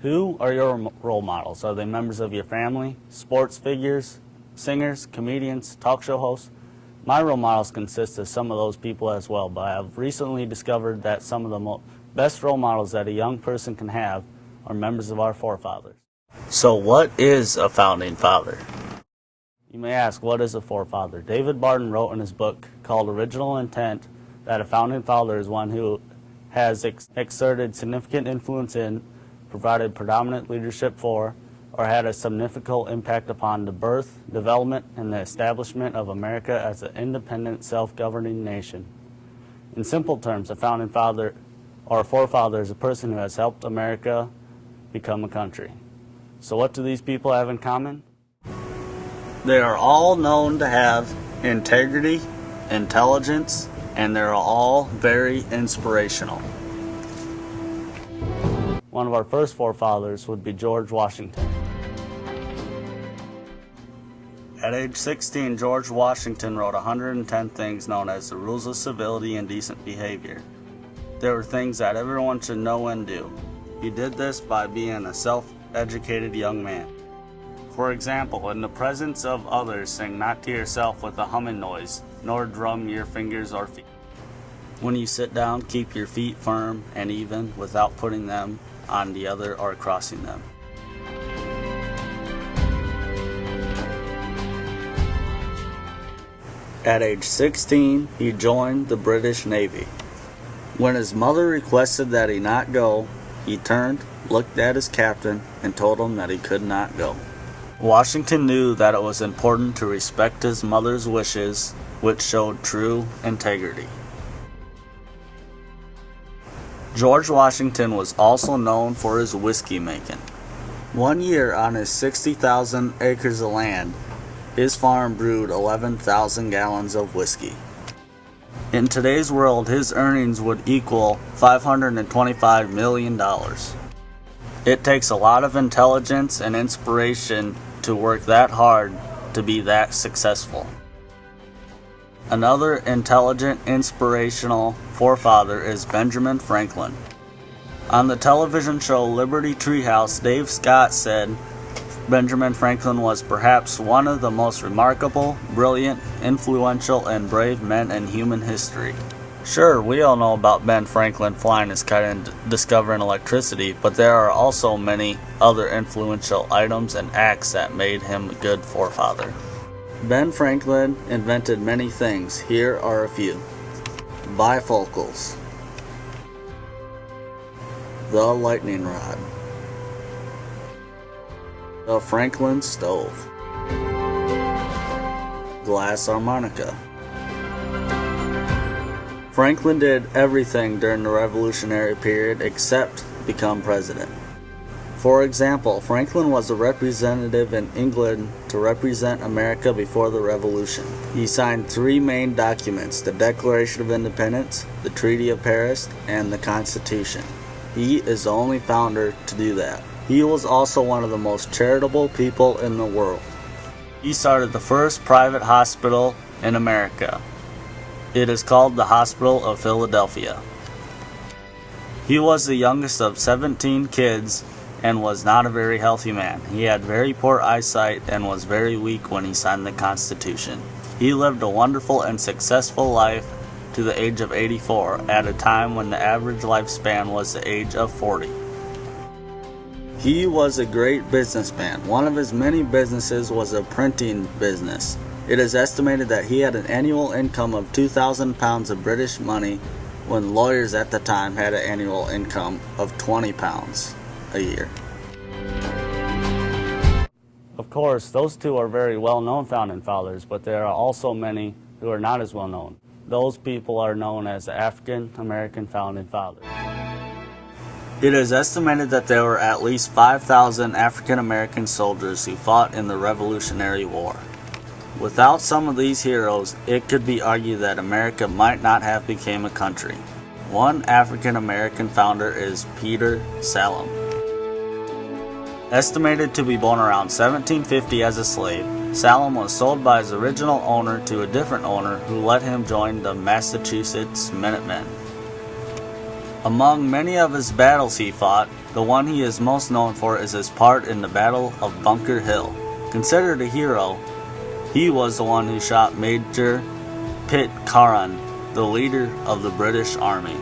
Who are your role models? Are they members of your family, sports figures, singers, comedians, talk show hosts? My role models consist of some of those people as well, but I've recently discovered that some of the best role models that a young person can have are members of our forefathers. So what is a founding father? You may ask, what is a forefather? David Barton wrote in his book called Original Intent that a founding father is one who has exerted significant influence in, provided predominant leadership for, or had a significant impact upon the birth, development, and the establishment of America as an independent, self-governing nation. In simple terms, a founding father or a forefather is a person who has helped America become a country. So what do these people have in common? They are all known to have integrity, intelligence, and they're all very inspirational. One of our first forefathers would be George Washington. At age 16, George Washington wrote 110 things known as the Rules of Civility and Decent Behavior. There were things that everyone should know and do. He did this by being a self-educated young man. For example, in the presence of others, sing not to yourself with a humming noise, nor drum your fingers or feet. When you sit down, keep your feet firm and even without putting them on the other or crossing them. At age 16, he joined the British Navy. When his mother requested that he not go, he turned, looked at his captain, and told him that he could not go. Washington knew that it was important to respect his mother's wishes, which showed true integrity. George Washington was also known for his whiskey making. One year on his 60,000 acres of land, his farm brewed 11,000 gallons of whiskey. In today's world, his earnings would equal $525 million. It takes a lot of intelligence and inspiration to work that hard to be that successful. Another intelligent, inspirational forefather is Benjamin Franklin. On the television show Liberty Treehouse, Dave Scott said Benjamin Franklin was perhaps one of the most remarkable, brilliant, influential, and brave men in human history. Sure, we all know about Ben Franklin flying his kite and discovering electricity, but there are also many other influential items and acts that made him a good forefather. Ben Franklin invented many things. Here are a few. Bifocals, the lightning rod, the Franklin stove, glass harmonica. Franklin did everything during the Revolutionary period except become president. For example, Franklin was a representative in England to represent America before the Revolution. He signed 3 main documents: the Declaration of Independence, the Treaty of Paris, and the Constitution. He is the only founder to do that. He was also one of the most charitable people in the world. He started the first private hospital in America. It is called the Hospital of Philadelphia. He was the youngest of 17 kids and was not a very healthy man. He had very poor eyesight and was very weak when he signed the Constitution. He lived a wonderful and successful life to the age of 84, at a time when the average lifespan was the age of 40. He was a great businessman. One of his many businesses was a printing business. It is estimated that he had an annual income of 2,000 pounds of British money, when lawyers at the time had an annual income of 20 pounds a year. Of course, those two are very well-known founding fathers, but there are also many who are not as well-known. Those people are known as the African American founding fathers. It is estimated that there were at least 5,000 African American soldiers who fought in the Revolutionary War. Without some of these heroes, it could be argued that America might not have become a country. One African American founder is Peter Salem. Estimated to be born around 1750 as a slave, Salem was sold by his original owner to a different owner who let him join the Massachusetts Minutemen. Among many of his battles he fought, the one he is most known for is his part in the Battle of Bunker Hill. Considered a hero, he was the one who shot Major Pitcairn, the leader of the British Army.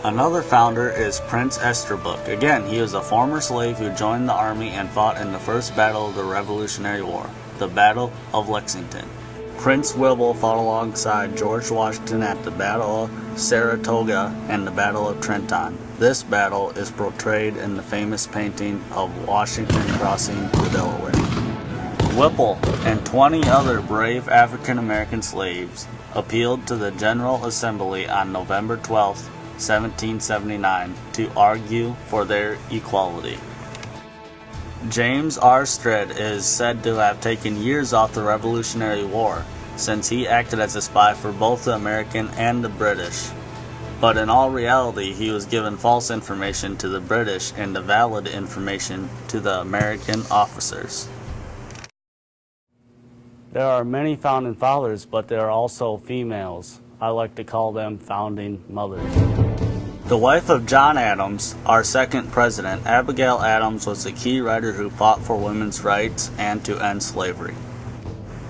Another founder is Prince Esterbrook. Again, he was a former slave who joined the army and fought in the first battle of the Revolutionary War, the Battle of Lexington. Prince Wibble fought alongside George Washington at the Battle of Saratoga and the Battle of Trenton. This battle is portrayed in the famous painting of Washington crossing the Delaware. Whipple and 20 other brave African American slaves appealed to the General Assembly on November 12, 1779, to argue for their equality. James R. Stead is said to have taken years off the Revolutionary War, since he acted as a spy for both the American and the British. But in all reality, he was given false information to the British and valid information to the American officers. There are many founding fathers, but there are also females. I like to call them founding mothers. The wife of John Adams, our second president, Abigail Adams, was a key writer who fought for women's rights and to end slavery.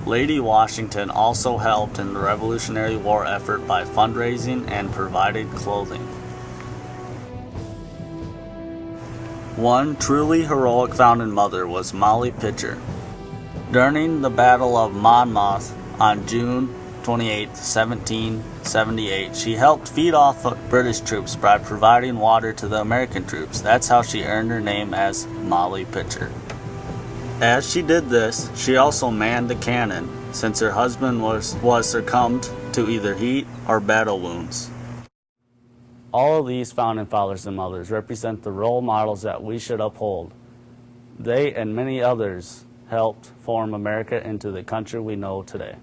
Lady Washington also helped in the Revolutionary War effort by fundraising and provided clothing. One truly heroic founding mother was Molly Pitcher. During the Battle of Monmouth on June 28, 1778, she helped feed off British troops by providing water to the American troops. That's how she earned her name as Molly Pitcher. As she did this, she also manned the cannon, since her husband was succumbed to either heat or battle wounds. All of these founding fathers and mothers represent the role models that we should uphold. They and many others helped form America into the country we know today.